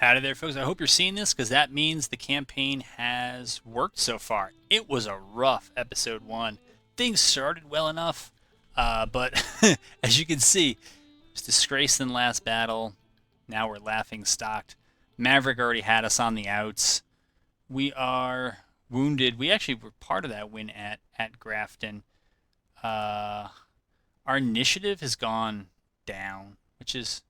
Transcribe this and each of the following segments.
Howdy there, folks. I hope you're seeing this because that means the campaign has worked so far. It was a rough episode 1. Things started well enough, but as you can see, it was disgraced in the last battle. Now we're laughing stocked. Maverick already had us on the outs. We are wounded. We actually were part of that win at Grafton. Our initiative has gone down, which is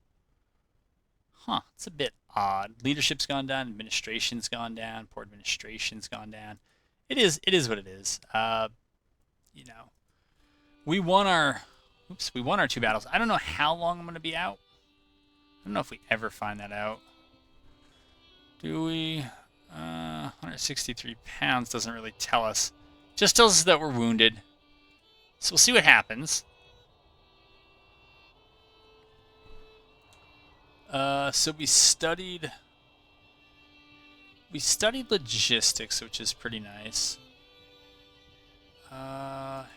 it's a bit odd. Leadership's gone down, administration's gone down, poor administration's gone down. It is what it is. You know, we won our we won our 2 battles. I don't know how long I'm going to be out. I don't know if we ever find that out. Do we? 163 pounds doesn't really tell us. Just tells us that we're wounded. So we'll see what happens. So we studied logistics, which is pretty nice.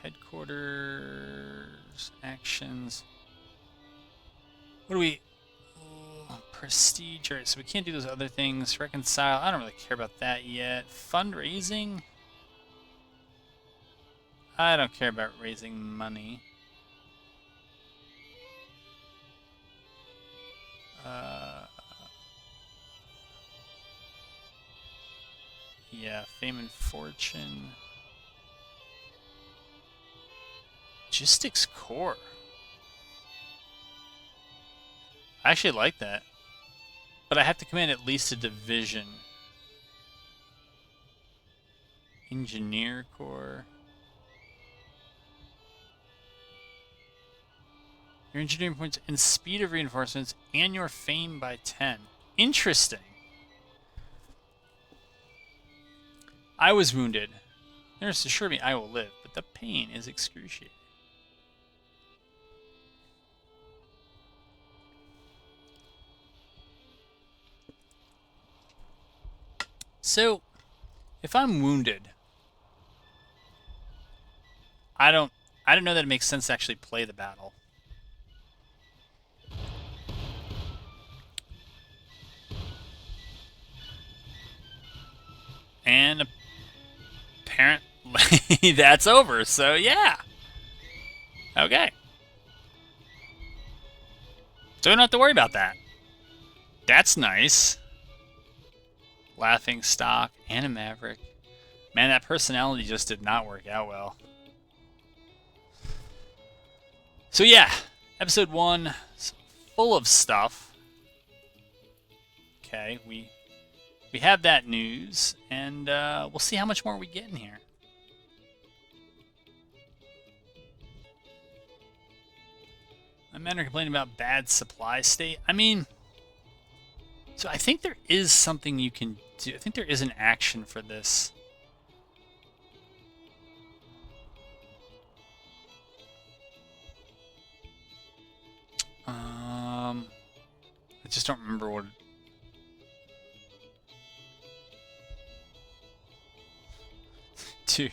Headquarters, actions. What do we... prestige. Alright, so we can't do those other things. Reconcile. I don't really care about that yet. Fundraising. I don't care about raising money. Yeah, fame and fortune. Logistics core. I actually like that. But I have to command at least a division. Engineer core. Your engineering points and speed of reinforcements and your fame by 10. Interesting. I was wounded. Nurse assured me I will live, but the pain is excruciating. So, if I'm wounded, I don't know that it makes sense to actually play the battle. And apparently that's over, so yeah. Okay. So we don't have to worry about that. That's nice. Laughing stock and a Maverick. Man, that personality just did not work out well. So yeah, episode 1 is full of stuff. Okay, we have that news, and we'll see how much more we get in here. My men are complaining about bad supply state. I mean, so I think there is something you can do. I think there is an action for this. I just don't remember what... Dude,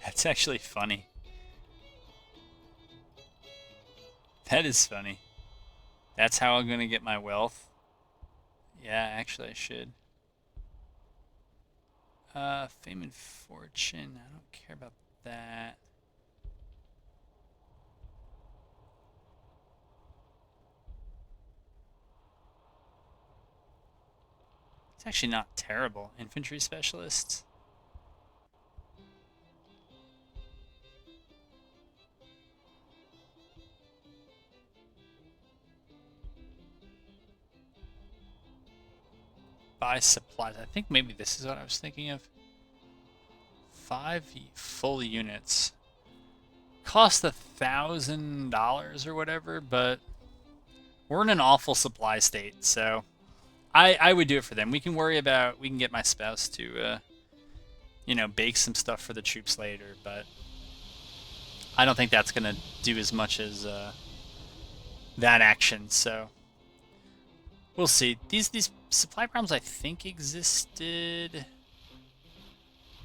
that's actually funny. That is funny. That's how I'm gonna get my wealth. Yeah, actually I should. Fame and fortune. I don't care about that. It's actually not terrible. Infantry specialists. Buy supplies. I think maybe this is what I was thinking of. 5 full units. Cost $1,000 or whatever, but we're in an awful supply state, so I would do it for them. We can get my spouse to, bake some stuff for the troops later, but I don't think that's going to do as much as that action, so we'll see. These supply problems I think existed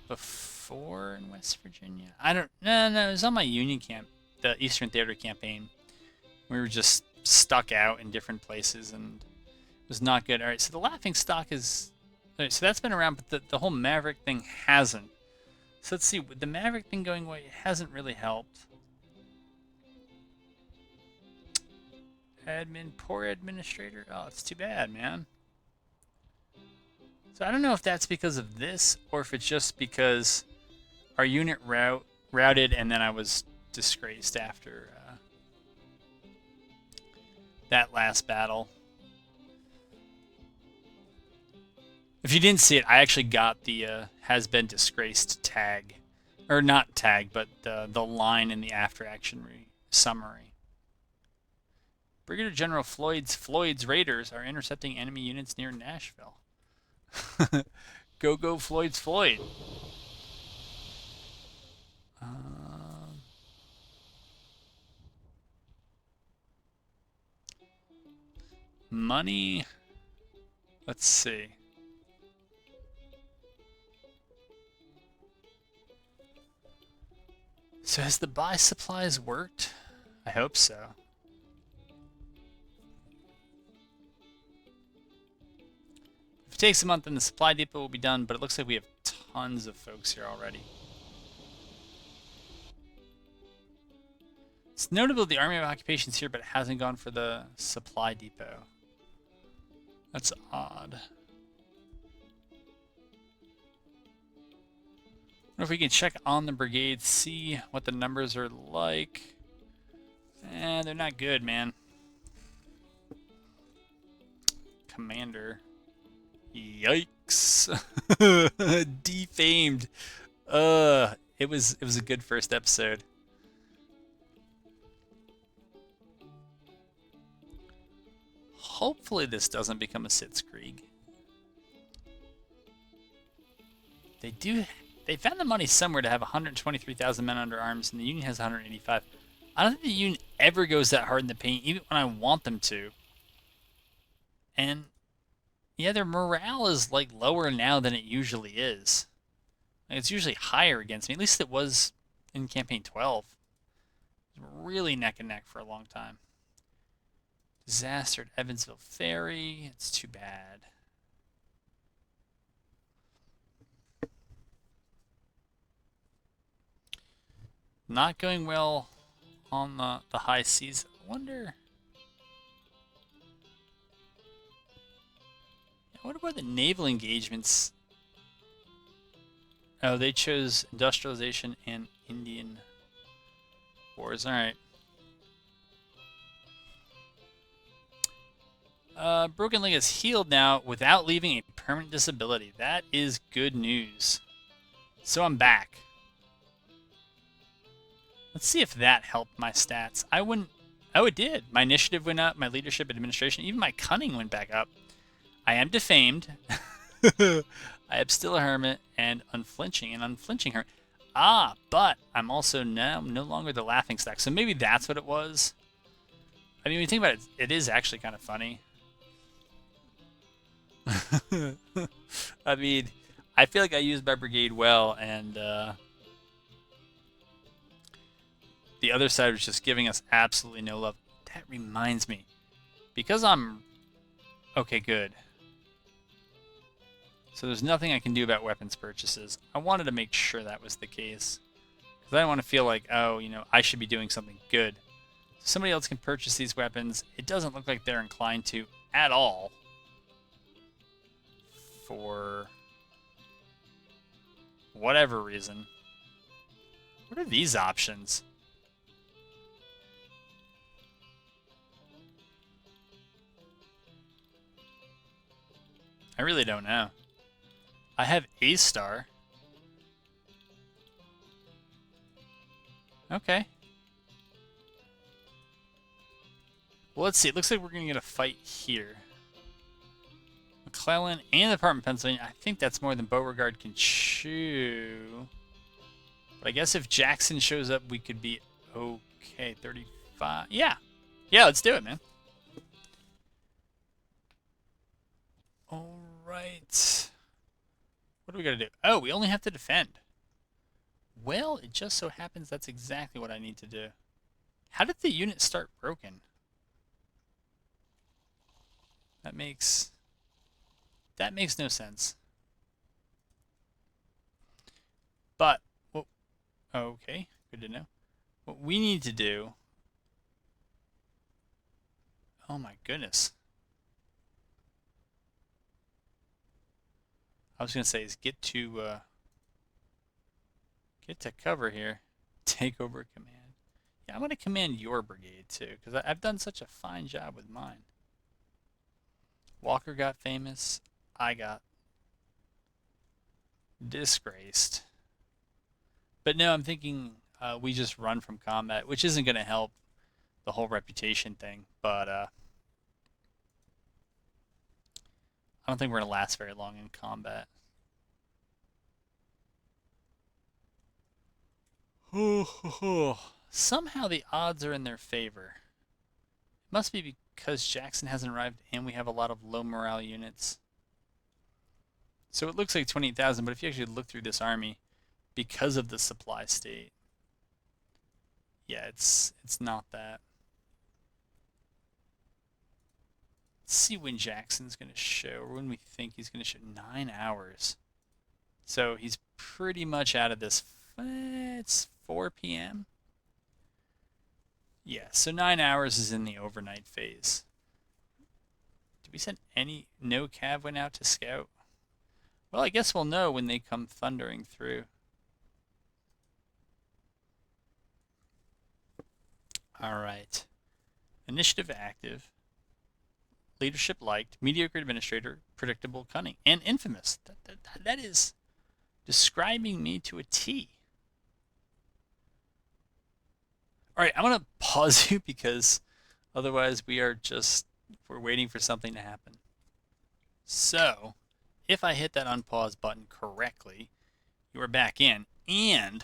before in West Virginia. No, it was on my Union camp, the Eastern Theater campaign. We were just stuck out in different places, and was not good. All right, so the laughing stock is... All right, so that's been around, but the whole Maverick thing hasn't. So let's see, with the Maverick thing going away, it hasn't really helped. Poor administrator. Oh, it's too bad, man. So I don't know if that's because of this, or if it's just because our unit routed and then I was disgraced after that last battle. If you didn't see it, I actually got the has been disgraced tag. Or not tag, but the line in the after action summary. Brigadier General Floyd's raiders are intercepting enemy units near Nashville. Go Floyd. Money. Let's see. So has the buy supplies worked? I hope so. If it takes a month, then the supply depot will be done, but it looks like we have tons of folks here already. It's notable the Army of Occupation's here, but it hasn't gone for the supply depot. That's odd. I wonder if we can check on the brigade, see what the numbers are like. They're not good, man. Commander. Yikes. Defamed. It was a good first episode. Hopefully this doesn't become a Sitzkrieg. They found the money somewhere to have 123,000 men under arms, and the Union has 185. I don't think the Union ever goes that hard in the paint, even when I want them to. And yeah, their morale is like lower now than it usually is. Like, it's usually higher against me. At least it was in campaign 12. It was really neck and neck for a long time. Disaster at Evansville Ferry. It's too bad. Not going well on the high seas. I wonder where the naval engagements... Oh, they chose industrialization and Indian wars. Alright. Broken leg is healed now without leaving a permanent disability. That is good news. So I'm back. Let's see if that helped my stats. I wouldn't... Oh, it did. My initiative went up, my leadership, administration, even my cunning went back up. I am defamed. I am still a hermit and unflinching hermit. Ah, but I'm also now no longer the laughing stock. So maybe that's what it was. I mean, when you think about it, it is actually kind of funny. I mean, I feel like I used my brigade well, and the other side was just giving us absolutely no love. That reminds me, because I'm... Okay, good. So there's nothing I can do about weapons purchases. I wanted to make sure that was the case, because I don't want to feel like, oh, you know, I should be doing something good. So somebody else can purchase these weapons. It doesn't look like they're inclined to at all. For whatever reason. What are these options? I really don't know. I have A star. Okay. Well, let's see. It looks like we're going to get a fight here. McClellan and the Department of Pennsylvania. I think that's more than Beauregard can chew. But I guess if Jackson shows up, we could be okay. 35. Yeah. Yeah, let's do it, man. All right. What do we got to do? Oh, we only have to defend. Well, it just so happens that's exactly what I need to do. How did the unit start broken? That makes no sense. But, well, okay, good to know. What we need to do... Oh my goodness. I was going to say is get to cover here. Take over command. Yeah, I'm going to command your brigade too, because I've done such a fine job with mine. Walker got famous. I got disgraced. But no, I'm thinking we just run from combat, which isn't going to help the whole reputation thing. But I don't think we're going to last very long in combat. Somehow the odds are in their favor. It must be because Jackson hasn't arrived and we have a lot of low morale units. So it looks like 28,000, but if you actually look through this army, because of the supply state, yeah, it's not that. Let's see when Jackson's going to show, or when we think he's going to show. 9 hours. So he's pretty much out of this. It's 4 p.m. Yeah, so 9 hours is in the overnight phase. Did we send any... No cav went out to scout? Well, I guess we'll know when they come thundering through. Alright. Initiative active. Leadership liked. Mediocre administrator. Predictable cunning. And infamous. That is describing me to a T. Alright, I'm going to pause you because otherwise we're waiting for something to happen. So, if I hit that unpause button correctly, you are back in. And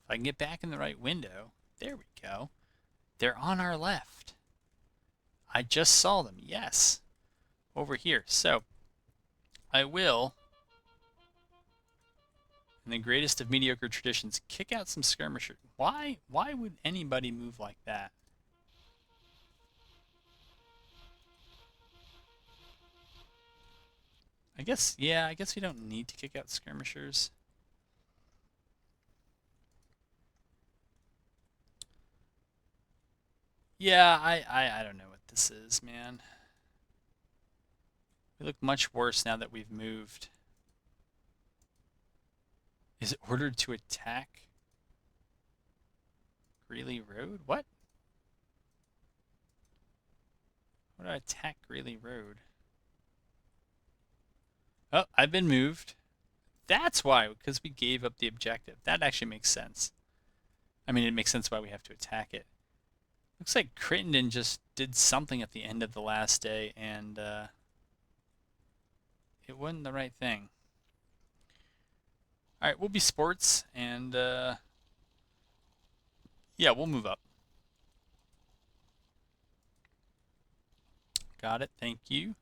if I can get back in the right window, there we go. They're on our left. I just saw them, yes. Over here. So, I will... in the greatest of mediocre traditions, kick out some skirmishers. Why would anybody move like that? I guess we don't need to kick out skirmishers. Yeah, I don't know what this is, man. We look much worse now that we've moved. Is it ordered to attack Greeley Road? What? What do I attack Greeley Road? Oh, I've been moved. That's why, because we gave up the objective. That actually makes sense. I mean, it makes sense why we have to attack it. Looks like Crittenden just did something at the end of the last day, and it wasn't the right thing. Alright, we'll be sports, and yeah, we'll move up. Got it, thank you.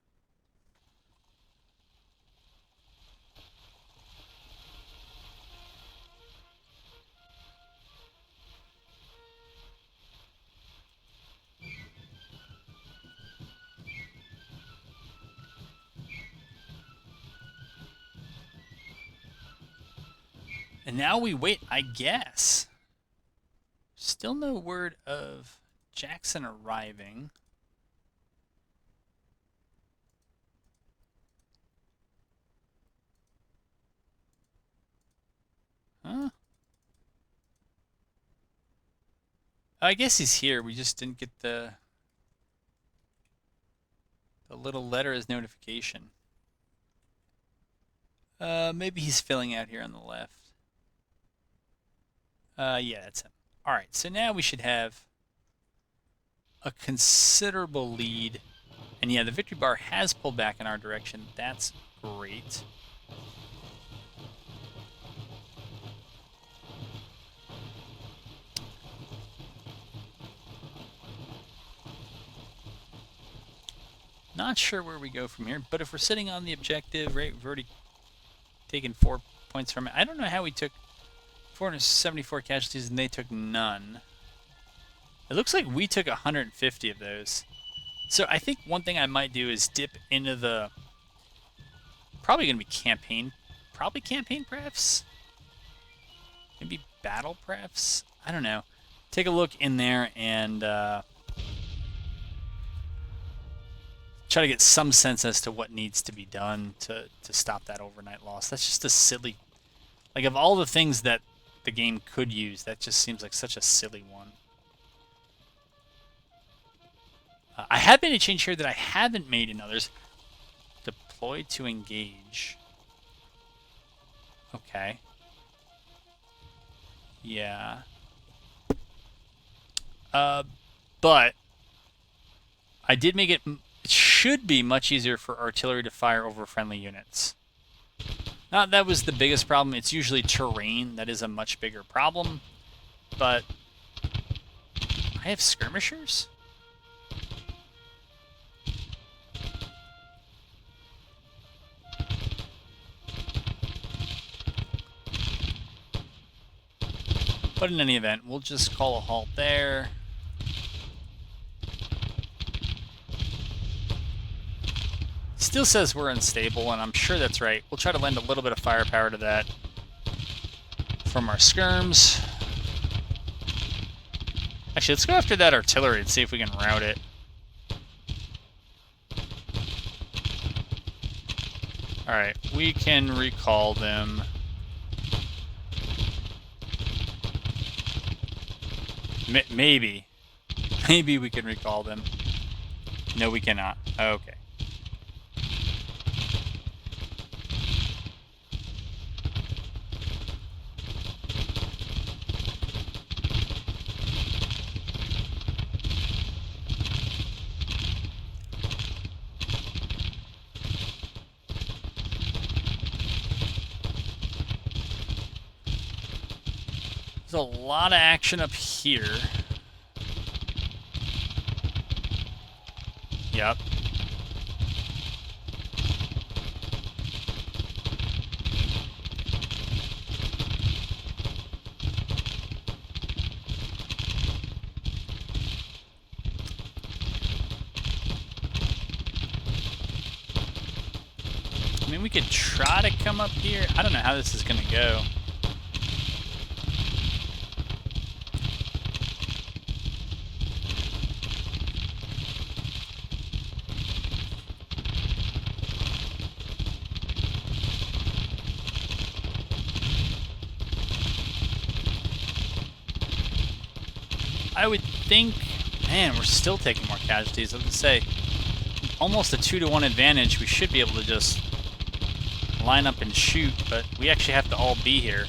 And now we wait, I guess. Still no word of Jackson arriving. Huh? I guess he's here. We just didn't get the little letter as notification. Maybe he's filling out here on the left. Yeah, that's him. Alright, so now we should have a considerable lead. And yeah, the victory bar has pulled back in our direction. That's great. Not sure where we go from here, but if we're sitting on the objective, right, we've already taken 4 points from it. I don't know how we took 474 casualties and they took none. It looks like we took 150 of those. So I think one thing I might do is dip into the... Probably going to be campaign. Probably campaign prefs? Maybe battle prefs? I don't know. Take a look in there and try to get some sense as to what needs to be done to stop that overnight loss. That's just a silly... Like, of all the things that the game could use, that just seems like such a silly one. I have made a change here that I haven't made in others. Deploy to engage. Okay. Yeah. But I did make it... It should be much easier for artillery to fire over friendly units. Not that was the biggest problem. It's usually terrain that is a much bigger problem. But I have skirmishers? But in any event, we'll just call a halt there. Still says we're unstable, and I'm sure that's right. We'll try to lend a little bit of firepower to that from our skirms. Actually, let's go after that artillery and see if we can rout it. Alright, we can recall them. Maybe. Maybe we can recall them. No, we cannot. Okay. There's a lot of action up here. Yep. I mean, we could try to come up here. I don't know how this is going to go. I would think, man, we're still taking more casualties. I was going to say, almost a 2-to-1 advantage. We should be able to just line up and shoot, but we actually have to all be here.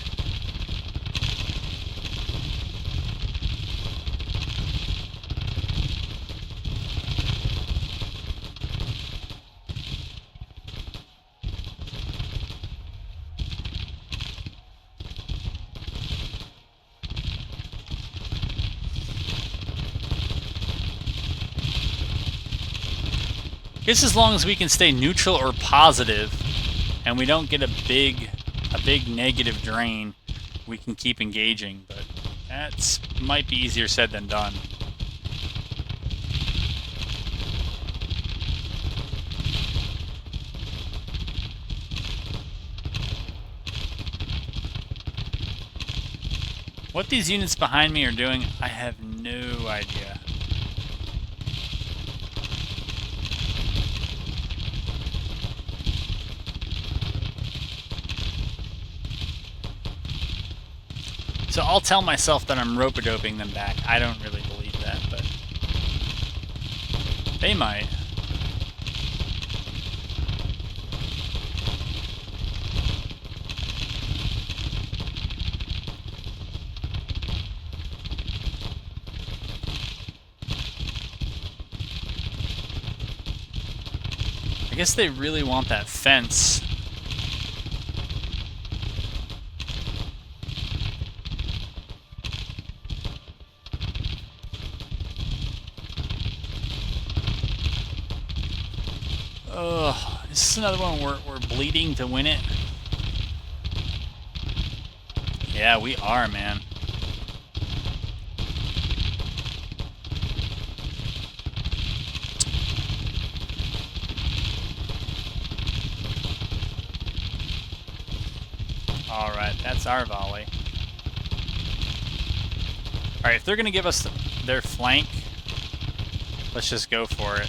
I guess as long as we can stay neutral or positive, and we don't get a big negative drain, we can keep engaging. But that might be easier said than done. What these units behind me are doing, I have no idea. So I'll tell myself that I'm rope-a-doping them back. I don't really believe that, but they might. I guess they really want that fence. Ugh, this is another one where we're bleeding to win it. Yeah, we are, man. Alright, that's our volley. Alright, if they're going to give us their flank, let's just go for it.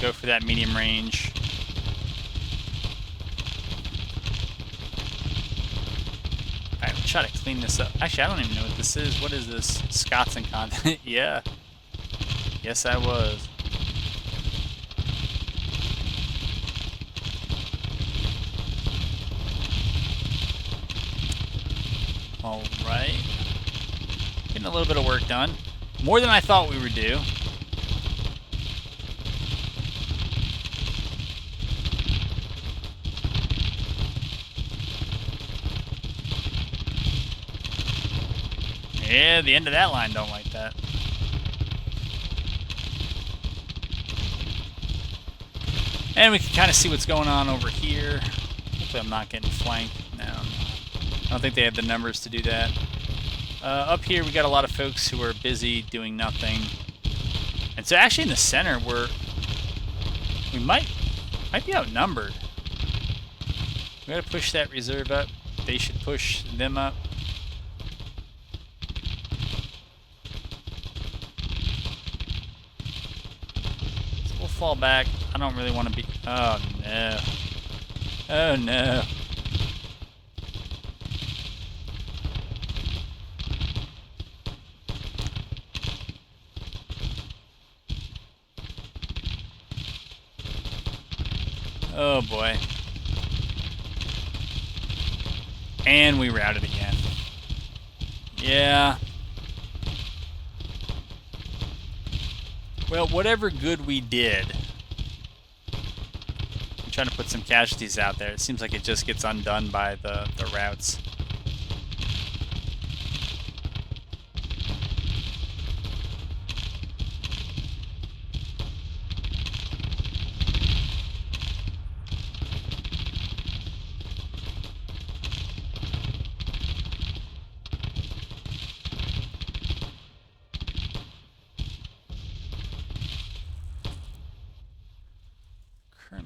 Go for that medium range. Alright, we'll try to clean this up. Actually, I don't even know what this is. What is this? Scots and content? Yeah. Yes, I was. Alright. Getting a little bit of work done. More than I thought we would do. Yeah, the end of that line don't like that. And we can kind of see what's going on over here. Hopefully I'm not getting flanked. No, I'm not. I don't think they have the numbers to do that. Up here we got a lot of folks who are busy doing nothing. And so actually in the center we might be outnumbered. We gotta push that reserve up. They should push them up. So we'll fall back. I don't really want to be... Oh no. Oh no. Oh boy. And we routed again. Yeah. Well, whatever good we did, I'm trying to put some casualties out there. It seems like it just gets undone by the routes.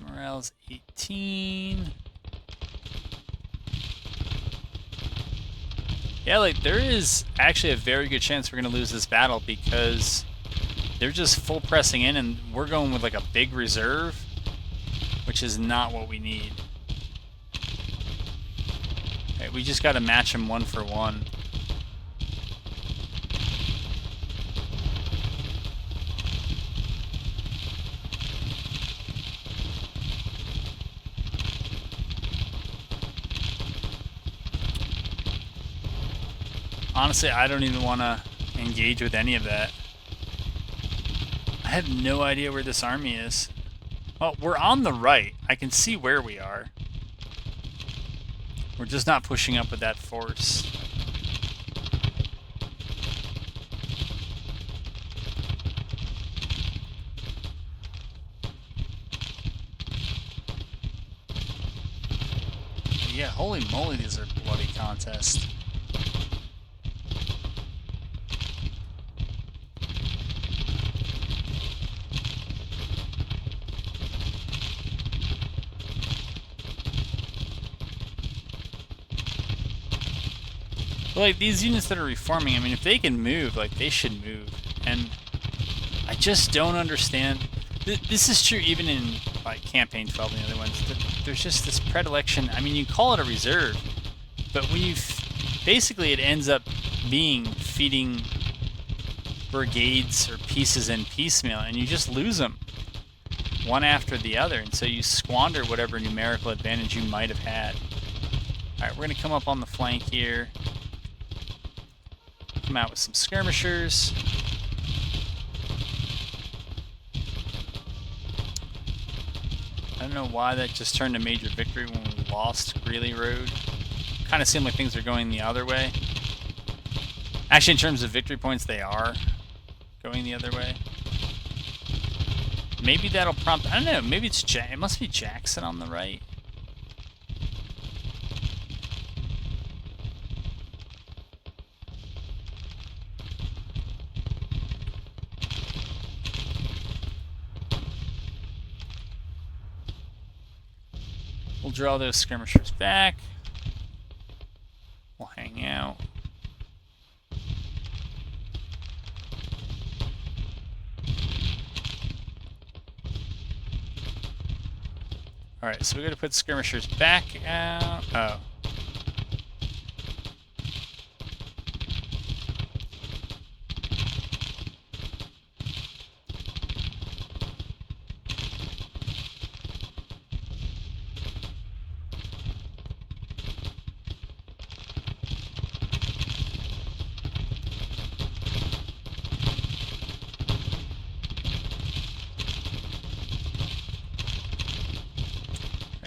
Morale's 18. Yeah, like, there is actually a very good chance we're going to lose this battle because they're just full pressing in and we're going with, like, a big reserve, which is not what we need. Okay, we just got to match them 1 for 1. Honestly, I don't even want to engage with any of that. I have no idea where this army is. Well, we're on the right. I can see where we are. We're just not pushing up with that force. Yeah, holy moly, these are bloody contests. Like, these units that are reforming, I mean, if they can move, like, they should move. And I just don't understand. This is true even in, like, Campaign 12 and the other ones. There's just this predilection. I mean, you call it a reserve, but when you... basically, it ends up being feeding brigades or pieces in piecemeal, and you just lose them one after the other. And so you squander whatever numerical advantage you might have had. Alright, we're going to come up on the flank here. Come out with some skirmishers. I don't know why that just turned a major victory when we lost Greeley Road. Kind of seemed like things are going the other way. Actually, in terms of victory points, they are going the other way. Maybe that'll prompt... I don't know, maybe it's... it must be Jackson on the right. We'll draw those skirmishers back. We'll hang out. Alright, so we're going to put skirmishers back out. Oh.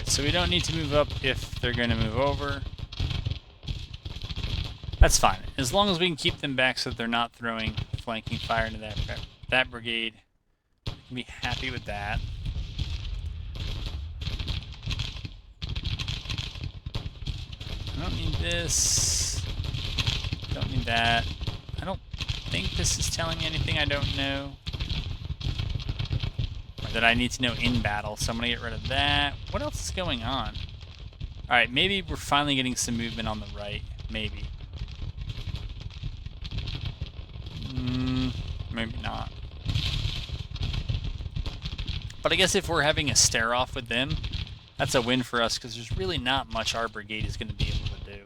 So we don't need to move up if they're going to move over. That's fine. As long as we can keep them back so that they're not throwing flanking fire into that brigade. We can be happy with that. I don't need this. Don't need that. I don't think this is telling me anything I don't know. That I need to know in battle, so I'm going to get rid of that. What else is going on? Alright, maybe we're finally getting some movement on the right. Maybe. Maybe not. But I guess if we're having a stare-off with them, that's a win for us, because there's really not much our brigade is going to be able to do.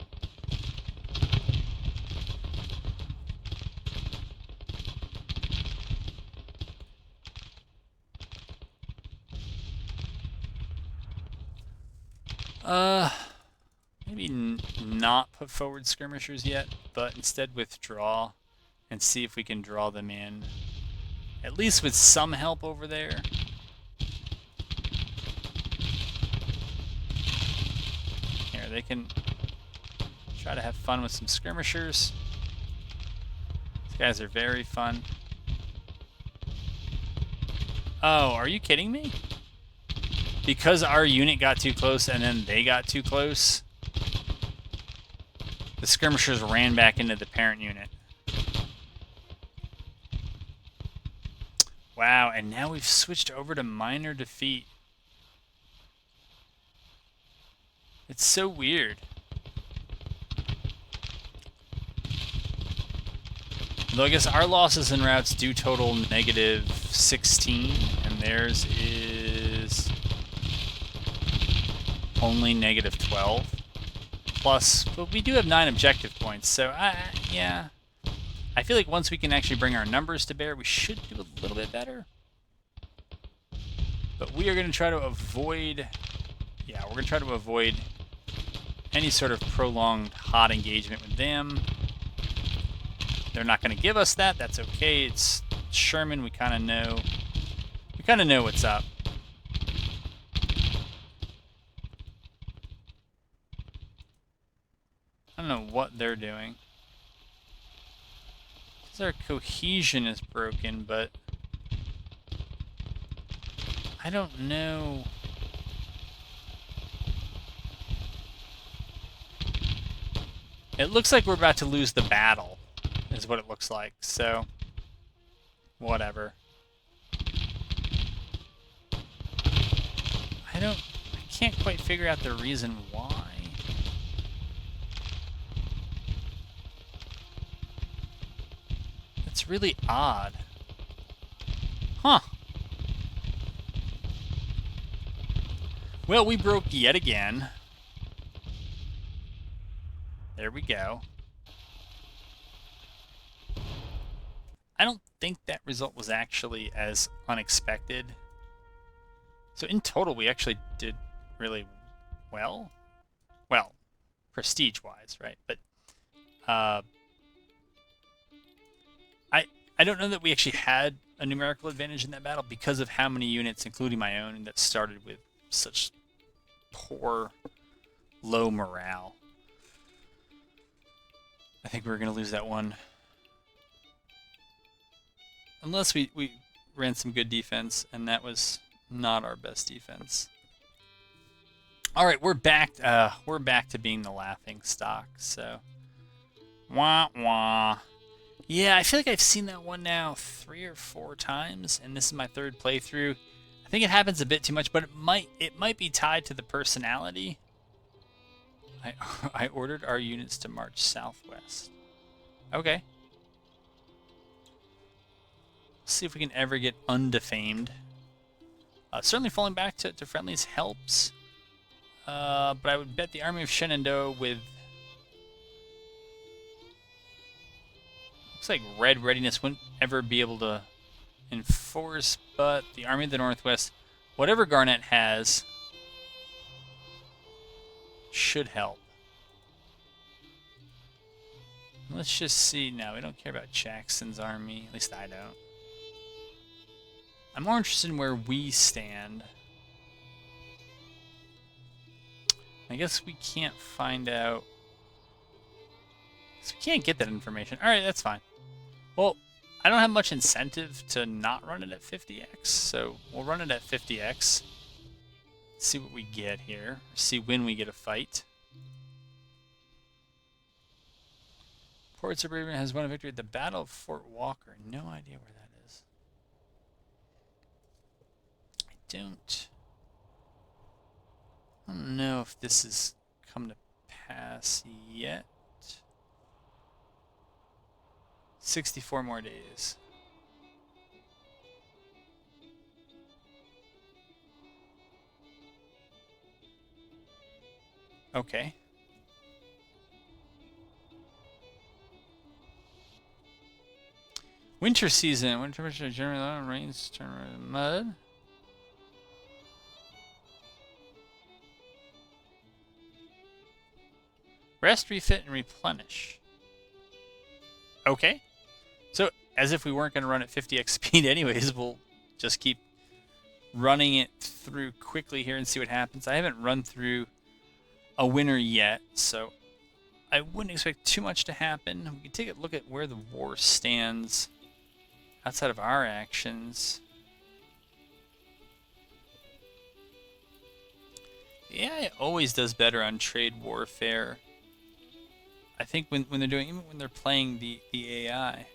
Maybe not put forward skirmishers yet, but instead withdraw and see if we can draw them in. At least with some help over there. Here, they can try to have fun with some skirmishers. These guys are very fun. Oh, are you kidding me? Because our unit got too close and then they got too close, the skirmishers ran back into the parent unit. Wow, and now we've switched over to minor defeat. It's so weird. Though I guess our losses and routes do total -16, and theirs is only -12. Plus, but we do have 9 objective points, so yeah. I feel like once we can actually bring our numbers to bear, we should do a little bit better. But we are going to try to avoid... Yeah, we're going to try to avoid any sort of prolonged hot engagement with them. They're not going to give us that. That's okay. It's Sherman. We kind of know. We kind of know what's up. I don't know what they're doing. Our cohesion is broken, but I don't know. It looks like we're about to lose the battle, is what it looks like, so whatever. I can't quite figure out the reason why. It's really odd. Huh. Well, we broke yet again. There we go. I don't think that result was actually as unexpected. So in total, we actually did really well. Well, prestige-wise, right? But I don't know that we actually had a numerical advantage in that battle because of how many units, including my own, that started with such poor, low morale. I think we're going to lose that one. Unless we ran some good defense, and that was not our best defense. All right, we're back to being the laughing stock, so wah wah. Yeah, I feel like I've seen that one now 3 or 4 times, and this is my 3rd playthrough. I think it happens a bit too much, but it might be tied to the personality. I ordered our units to march southwest. Okay. See if we can ever get undefamed. Certainly falling back to friendlies helps. But I would bet the army of Shenandoah with... Looks like red readiness wouldn't ever be able to enforce, but the army of the Northwest, whatever Garnett has, should help. Let's just see. No, we don't care about Jackson's army. At least I don't. I'm more interested in where we stand. I guess we can't find out. So we can't get that information. Alright, that's fine. Well, I don't have much incentive to not run it at 50x, so we'll run it at 50x. See what we get here. See when we get a fight. Port Suburban has won a victory at the Battle of Fort Walker. No idea where that is. I don't know if this has come to pass yet. 64 more days. Okay. Winter season. Winter temperature generally low, rains turn red mud. Rest, refit, and replenish. Okay. So, as if we weren't going to run at 50x speed anyways, we'll just keep running it through quickly here and see what happens. I haven't run through a winter yet, so I wouldn't expect too much to happen. We can take a look at where the war stands outside of our actions. The AI always does better on trade warfare. I think when they're doing, even when they're playing the AI.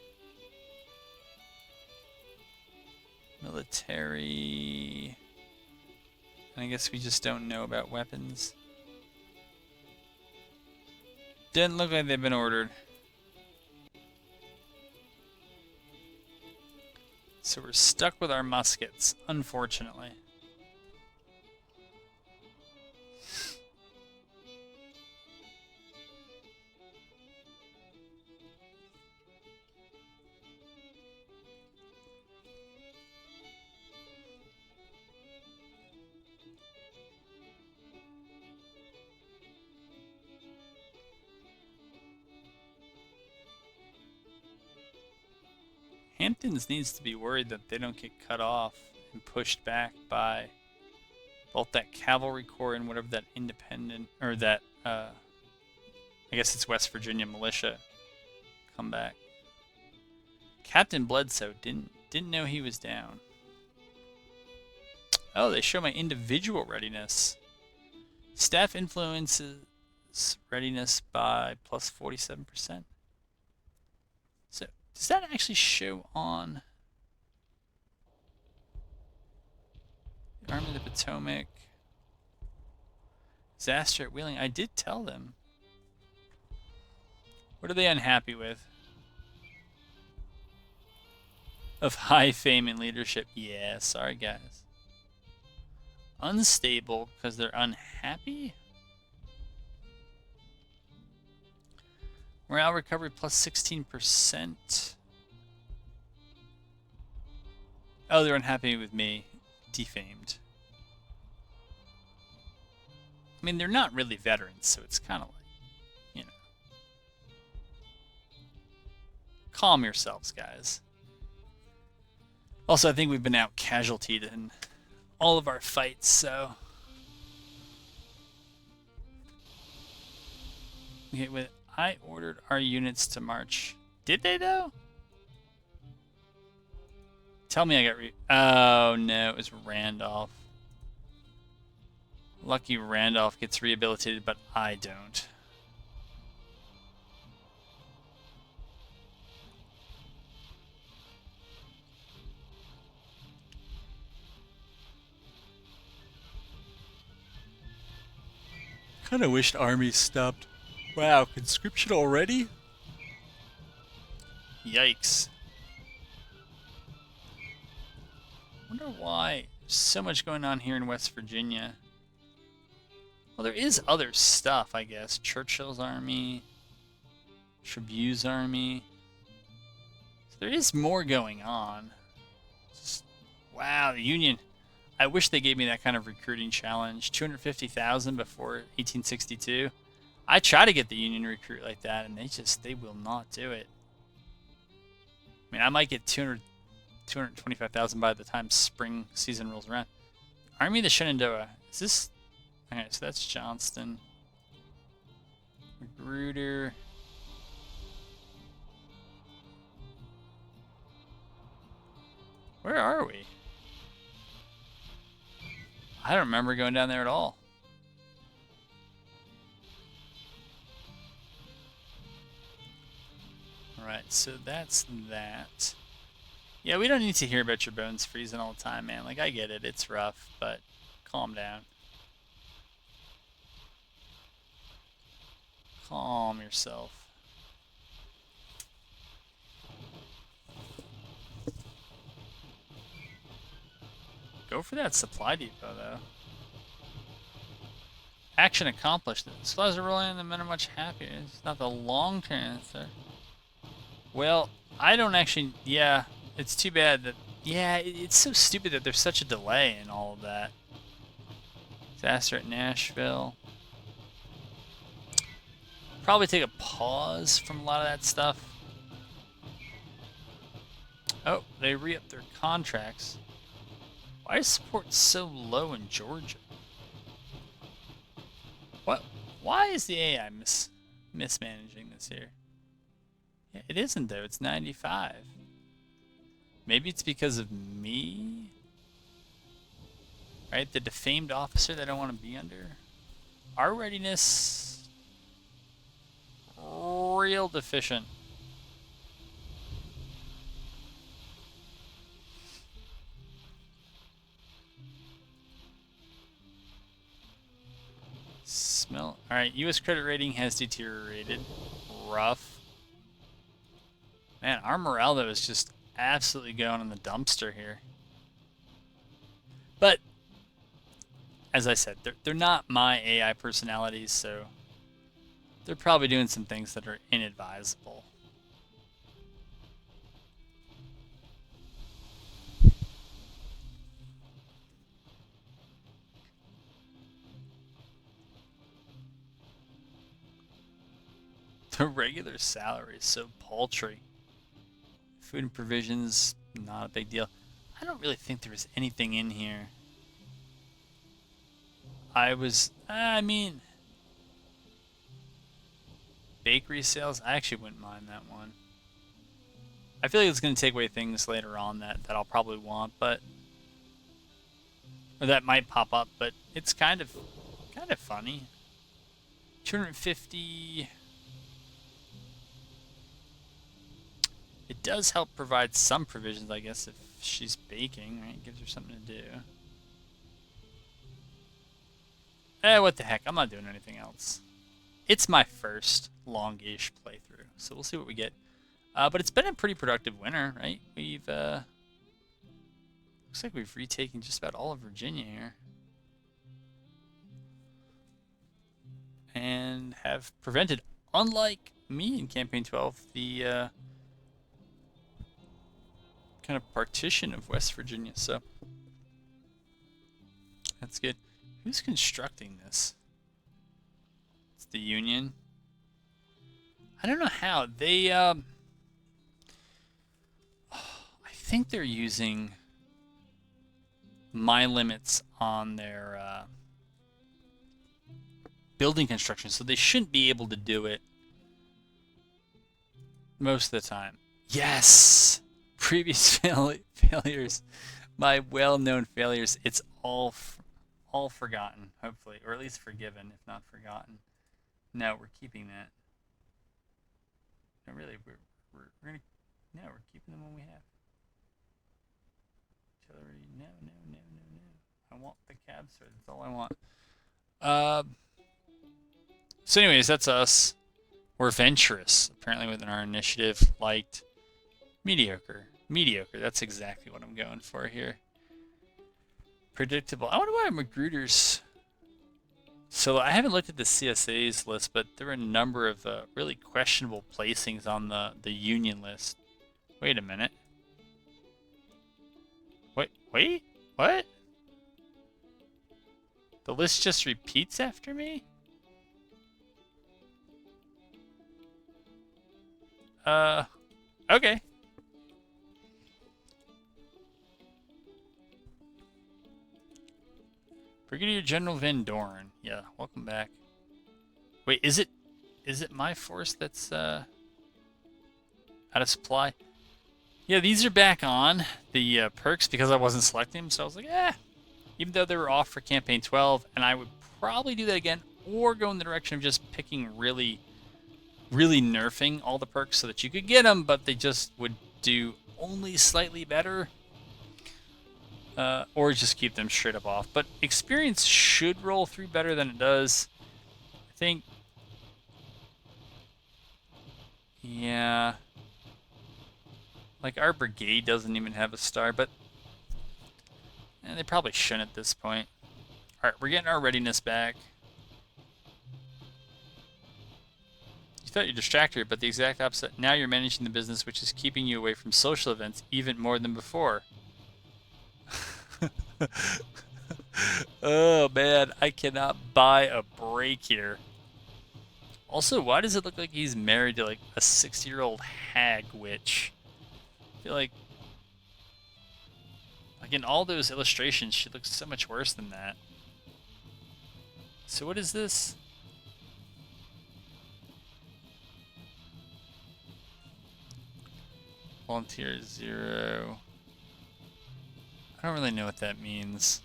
Military. And I guess we just don't know about weapons. Didn't look like they've been ordered. So we're stuck with our muskets, unfortunately. Hamptons needs to be worried that they don't get cut off and pushed back by both that cavalry corps and whatever that independent, or that, I guess it's West Virginia militia come back. Captain Bledsoe didn't know he was down. Oh, they show my individual readiness. Staff influences readiness by plus 47%. So, does that actually show on the Army of the Potomac? Disaster at Wheeling. I did tell them. What are they unhappy with? Of high fame and leadership. Yeah, sorry guys. Unstable because they're unhappy? Morale recovery plus 16%. Oh, they're unhappy with me. Defamed. I mean, they're not really veterans, so it's kind of like, you know. Calm yourselves, guys. Also, I think we've been out casualtied in all of our fights, so. Okay, I ordered our units to march. Did they, though? Tell me I got oh, no, it was Randolph. Lucky Randolph gets rehabilitated, but I don't. Kind of wished armies stopped. Wow, conscription already? Yikes. Wonder why there's so much going on here in West Virginia. Well, there is other stuff, I guess. Churchill's army, Tribune's army. So there is more going on. Just, wow, the Union. I wish they gave me that kind of recruiting challenge. 250,000 before 1862. I try to get the Union to recruit like that, and they will not do it. I mean, I might get 225,000 by the time spring season rolls around. Army of the Shenandoah. Is this... Okay, so that's Johnston. Magruder. Where are we? I don't remember going down there at all. Alright, so that's that. Yeah, we don't need to hear about your bones freezing all the time, man. Like, I get it. It's rough, but calm down. Calm yourself. Go for that supply depot, though. Action accomplished. The supplies are rolling and the men are much happier. It's not the long-term answer. Well, I don't actually... Yeah, it's too bad that... Yeah, it's so stupid that there's such a delay in all of that. Disaster at Nashville. Probably take a pause from a lot of that stuff. Oh, they re-upped their contracts. Why is support so low in Georgia? What? Why is the AI mismanaging this here? Yeah, it isn't though. It's 95. Maybe it's because of me? Right? The defamed officer that I don't want to be under? Our readiness... real deficient. Smell. Alright, US credit rating has deteriorated. Rough. Man, our morale though is just absolutely going in the dumpster here. But, as I said, they're not my AI personalities, so they're probably doing some things that are inadvisable. The regular salary is so paltry. Food and provisions, not a big deal. I don't really think there was anything in here. I mean, bakery sales, I actually wouldn't mind that one. I feel like it's going to take away things later on that I'll probably want, but... Or that might pop up, but it's kind of funny. 250... It does help provide some provisions, I guess, if she's baking, right? It gives her something to do. What the heck, I'm not doing anything else. It's my first longish playthrough, so we'll see what we get. But it's been a pretty productive winter, right? We've, looks like we've retaken just about all of Virginia here. And have prevented, unlike me in Campaign 12, the, kind of partition of West Virginia, so that's good. Who's constructing this? It's the Union. I don't know how. They, I think they're using my limits on their building construction, so they shouldn't be able to do it most of the time. Yes! Previous failures, my well-known failures, it's all forgotten, hopefully, or at least forgiven, if not forgotten. No, we're keeping that. No, really, we're keeping them when we have. Artillery, no. I want the cab, sir. That's all I want. So anyways, that's us. We're venturous, apparently, within our initiative. Liked. Mediocre. Mediocre. That's exactly what I'm going for here. Predictable. I wonder why Magruder's... So I haven't looked at the CSA's list, but there were a number of really questionable placings on the union list. Wait a minute. Wait? What? The list just repeats after me? Okay. Brigadier General Van Dorn. Yeah, welcome back. Wait, is it my force that's out of supply? Yeah, these are back on the perks because I wasn't selecting them, so I was like, even though they were off for campaign 12, and I would probably do that again, or go in the direction of just picking really nerfing all the perks so that you could get them, but they just would do only slightly better. Or just keep them straight up off. But experience should roll through better than it does. I think... Yeah. Like, our brigade doesn't even have a star, but... they probably shouldn't at this point. Alright, we're getting our readiness back. You thought you distracted her, but the exact opposite. Now you're managing the business, which is keeping you away from social events even more than before. Oh man, I cannot buy a break here. Also, why does it look like he's married to like a 60-year-old hag witch? I feel like in all those illustrations, she looks so much worse than that. So what is this? Volunteer 0. I don't really know what that means.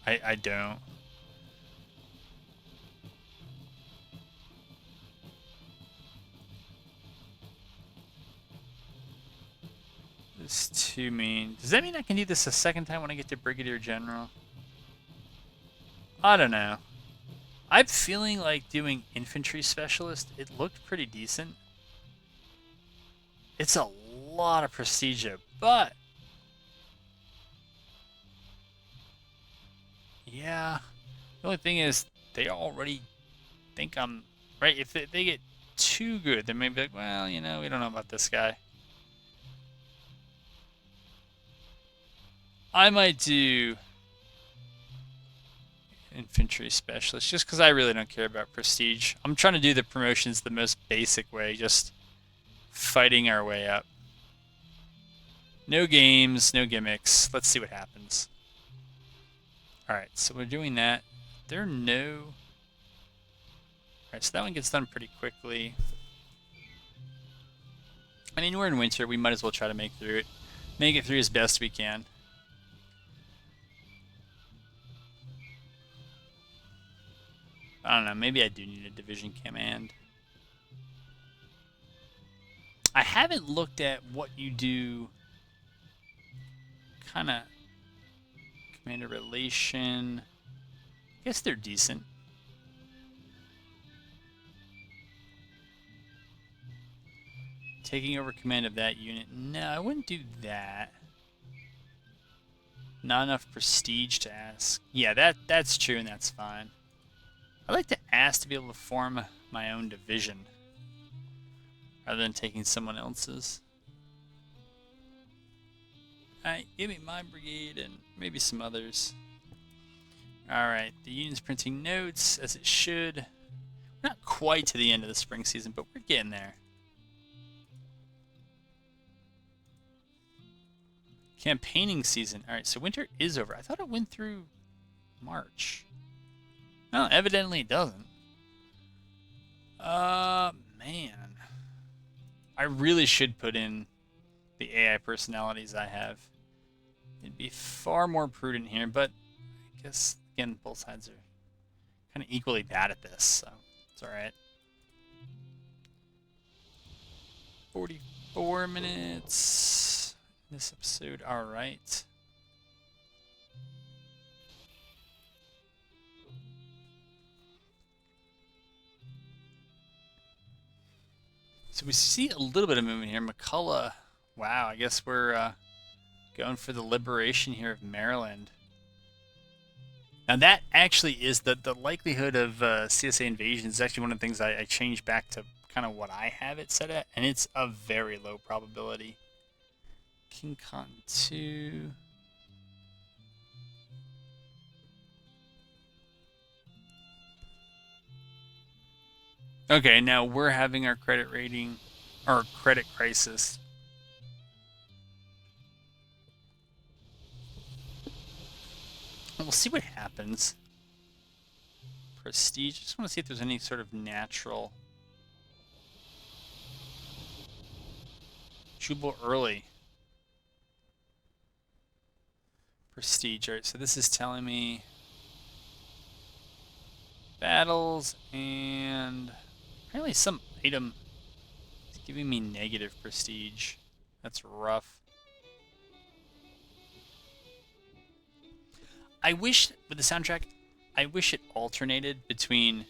I don't. This 2 mean... Does that mean I can do this a second time when I get to Brigadier General? I don't know. I'm feeling like doing Infantry Specialist. It looked pretty decent. It's a lot of prestige, but... Yeah. The only thing is, they already think I'm... Right? If they get too good, they may be like, well, you know, we don't know about this guy. I might do Infantry Specialist, just because I really don't care about prestige. I'm trying to do the promotions the most basic way, just fighting our way up. No games, no gimmicks. Let's see what happens. Alright, so we're doing that. There are no... Alright, so that one gets done pretty quickly. I mean, we're in winter. We might as well try to make it through as best we can. I don't know, maybe I do need a division command. I haven't looked at what you do, kind of, commander relation. I guess they're decent. Taking over command of that unit. No, I wouldn't do that. Not enough prestige to ask. Yeah, that's true, and that's fine. I like to ask to be able to form my own division rather than taking someone else's. Alright, give me my brigade and maybe some others. Alright, the union's printing notes as it should. We're not quite to the end of the spring season, but we're getting there. Campaigning season. Alright, so winter is over. I thought it went through March. No, evidently it doesn't. Man. I really should put in the AI personalities I have. It'd be far more prudent here, but I guess, again, both sides are kind of equally bad at this, so it's alright. 44 minutes this episode. Alright. So we see a little bit of movement here. McCullough. Wow, I guess we're going for the liberation here of Maryland. Now that actually is the likelihood of CSA invasion is actually one of the things I changed back to kind of what I have it set at, and it's a very low probability. King Khan 2. Okay, now we're having our credit rating, or credit crisis. We'll see what happens. Prestige. Just want to see if there's any sort of natural. Jubal early. Prestige. Alright, so this is telling me battles and apparently some item is giving me negative prestige. That's rough. I wish with the soundtrack, I wish it alternated between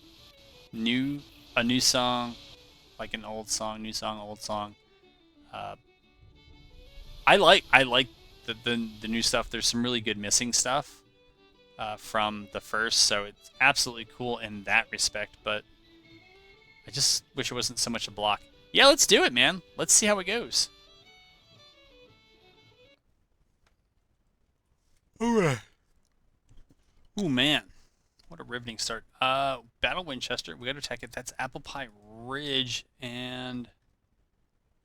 a new song, like an old song, new song, old song. I like the new stuff. There's some really good missing stuff from the first, so it's absolutely cool in that respect. But I just wish it wasn't so much a block. Yeah, let's do it, man. Let's see how it goes. All right. Ooh, man. What a riveting start. Battle Winchester. We got to attack it. That's Apple Pie Ridge, and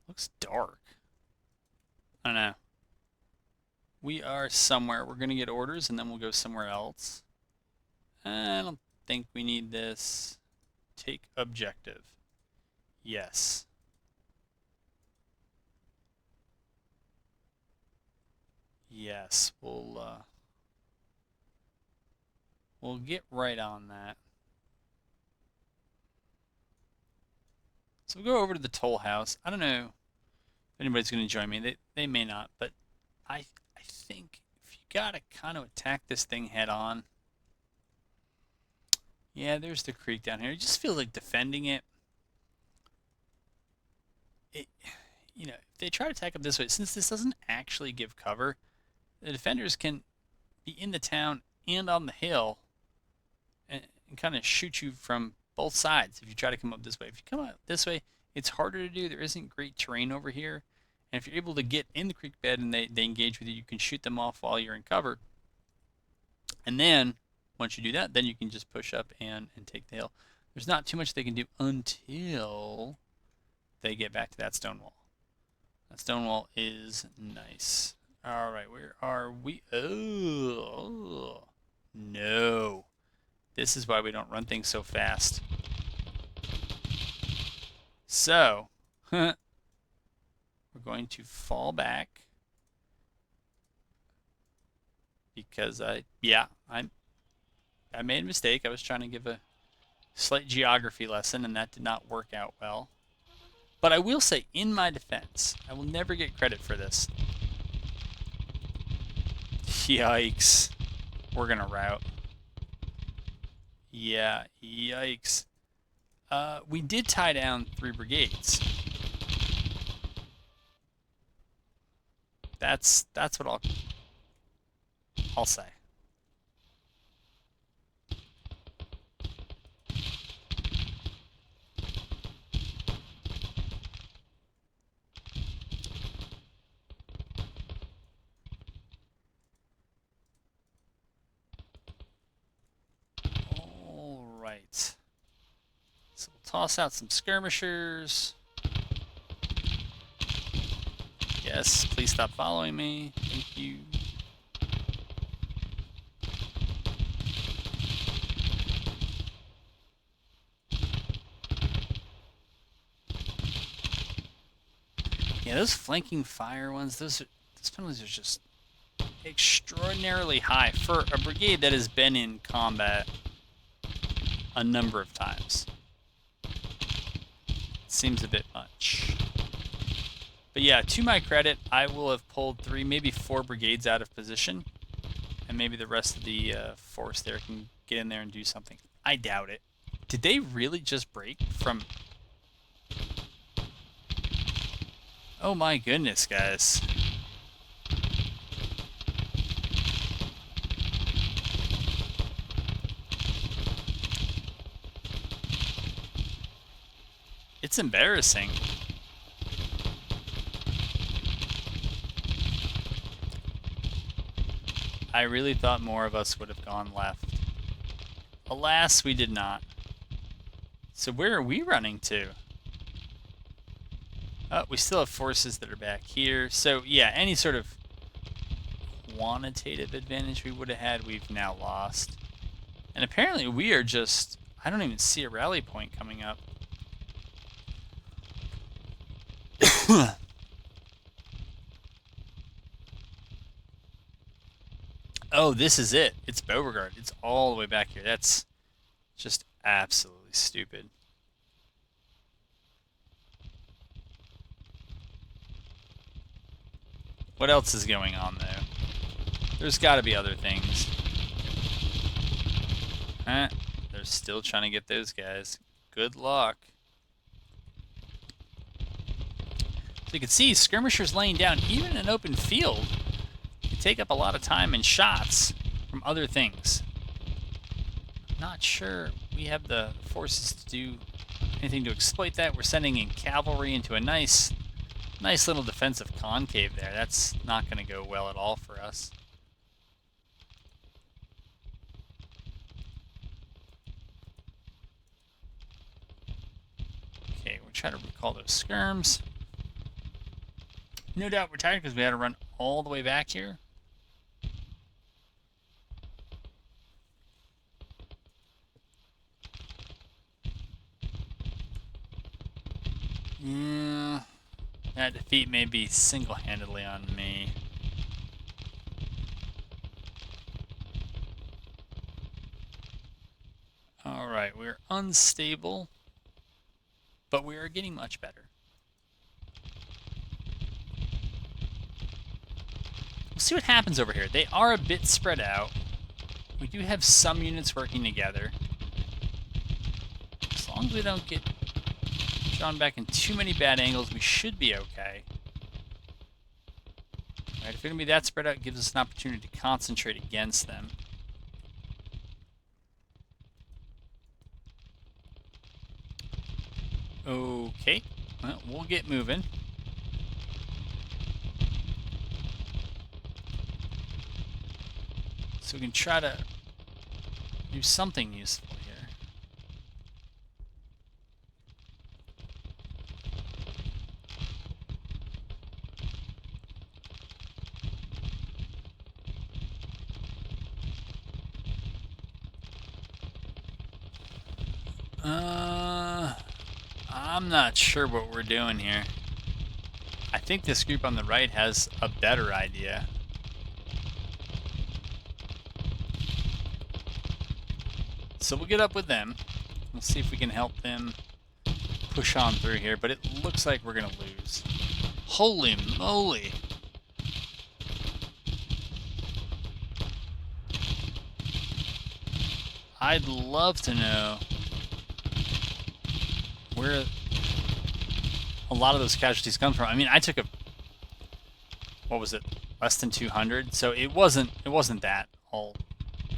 looks dark. I don't know. We are somewhere. We're going to get orders, and then we'll go somewhere else. I don't think we need this. Take objective. Yes. Yes, we'll get right on that. So we'll go over to the toll house. I don't know if anybody's going to join me. They may not, but I think if you got to kind of attack this thing head on. Yeah, there's the creek down here. It just feels like defending it. You know, if they try to attack up this way, since this doesn't actually give cover, the defenders can be in the town and on the hill and kind of shoot you from both sides if you try to come up this way. If you come up this way, it's harder to do. There isn't great terrain over here. And if you're able to get in the creek bed and they engage with you, you can shoot them off while you're in cover. And then, once you do that, then you can just push up and take the hill. There's not too much they can do until they get back to that stone wall. That stone wall is nice. All right, where are we? Oh, no. This is why we don't run things so fast. So, we're going to fall back because I made a mistake. I was trying to give a slight geography lesson, and that did not work out well. But I will say, in my defense, I will never get credit for this. Yikes. We're going to rout. Yeah, yikes. We did tie down 3 brigades. That's what I'll say. So we'll toss out some skirmishers. Yes, please stop following me. Thank you. Yeah, those flanking fire ones, those penalties are just extraordinarily high for a brigade that has been in combat a number of times. Seems a bit much. But yeah, to my credit, I will have pulled 3, maybe 4 brigades out of position. And maybe the rest of the force there can get in there and do something. I doubt it. Did they really just break from... Oh my goodness, guys. It's embarrassing. I really thought more of us would have gone left. Alas, we did not. So where are we running to? Oh, we still have forces that are back here. So yeah, any sort of quantitative advantage we would have had, we've now lost. And apparently we are just... I don't even see a rally point coming up. Oh, this is it. It's Beauregard. It's all the way back here. That's just absolutely stupid. What else is going on, though? There's got to be other things. They're still trying to get those guys. Good luck. So you can see skirmishers laying down, even in an open field, you take up a lot of time and shots from other things. Not sure we have the forces to do anything to exploit that. We're sending in cavalry into a nice little defensive concave there. That's not going to go well at all for us. Okay, we'll try to recall those skirms. No doubt we're tired because we had to run all the way back here. Yeah, that defeat may be single-handedly on me. Alright, we're unstable, but we are getting much better. We'll see what happens over here. They are a bit spread out. We do have some units working together. As long as we don't get drawn back in too many bad angles, we should be okay. Alright, if we're going to be that spread out, it gives us an opportunity to concentrate against them. Okay, well, we'll get moving. So we can try to do something useful here. I'm not sure what we're doing here. I think this group on the right has a better idea. So we'll get up with them. We'll see if we can help them push on through here, but it looks like we're going to lose. Holy moly! I'd love to know where a lot of those casualties come from. I mean, I took a... what was it? Less than 200? So it wasn't that, all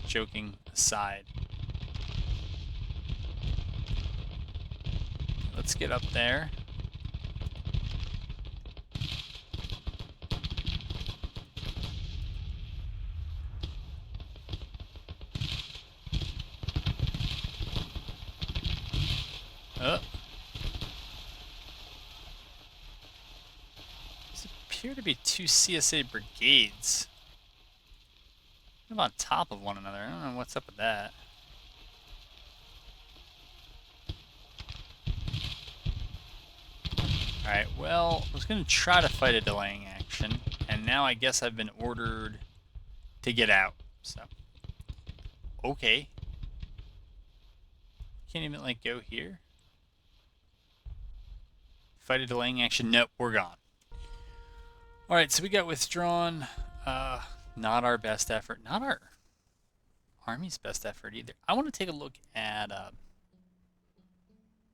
joking aside. Let's get up there. Oh. These appear to be two CSA brigades. Kind of on top of one another. I don't know what's up with that. Alright, well, I was going to try to fight a delaying action, and now I guess I've been ordered to get out, so. Okay. Can't even, like, go here. Fight a delaying action. Nope, we're gone. Alright, so we got withdrawn. Not our best effort. Not our army's best effort either. I want to take a look at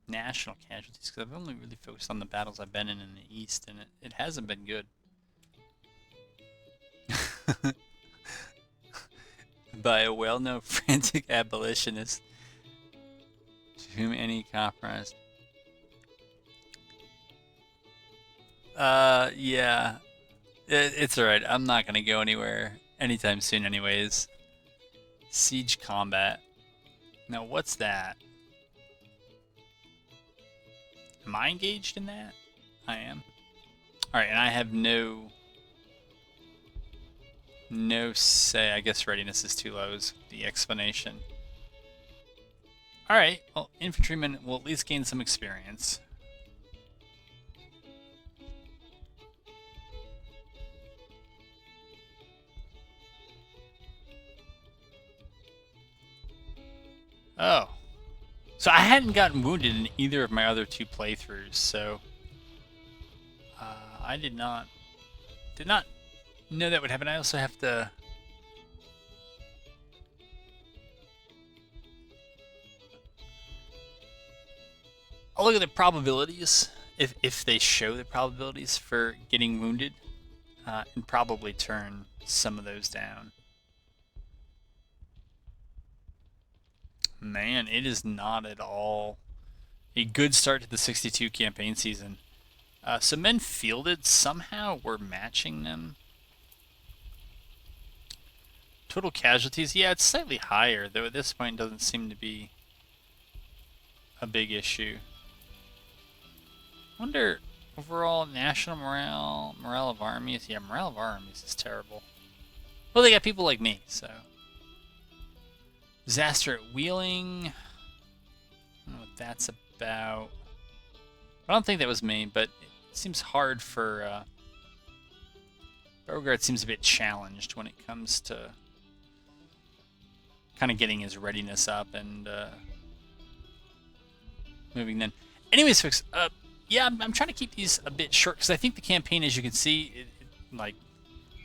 national casualties, because I've only really focused on the battles I've been in the East, and it hasn't been good. By a well-known frantic abolitionist to whom any compromise. Yeah. It's alright. I'm not gonna go anywhere anytime soon anyways. Siege combat. Now what's that? Am I engaged in that? I am. Alright, and I have no say. I guess readiness is too low is the explanation. Alright, well, infantrymen will at least gain some experience. Oh. So I hadn't gotten wounded in either of my other 2 playthroughs, so I did not know that would happen. I also have to I'll look at the probabilities if they show the probabilities for getting wounded, and probably turn some of those down. Man, it is not at all a good start to the 62 campaign season. So men fielded, somehow we're matching them. Total casualties, yeah, it's slightly higher, though at this point it doesn't seem to be a big issue. Wonder, overall, national morale of armies. Yeah, morale of armies is terrible. Well, they got people like me, so. Disaster at Wheeling. I don't know what that's about. I don't think that was me, but it seems hard for... Beauregard seems a bit challenged when it comes to kind of getting his readiness up and moving then. Anyways, folks, yeah, I'm trying to keep these a bit short because I think the campaign, as you can see, like,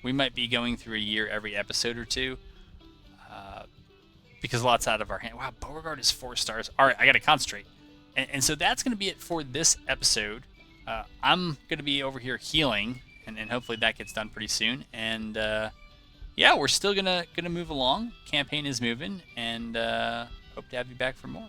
we might be going through a year every episode or two. Because a lot's out of our hand. Wow, Beauregard is 4 stars. All right, I got to concentrate. And so that's going to be it for this episode. I'm going to be over here healing, and hopefully that gets done pretty soon. And yeah, we're still gonna move along. Campaign is moving, and hope to have you back for more.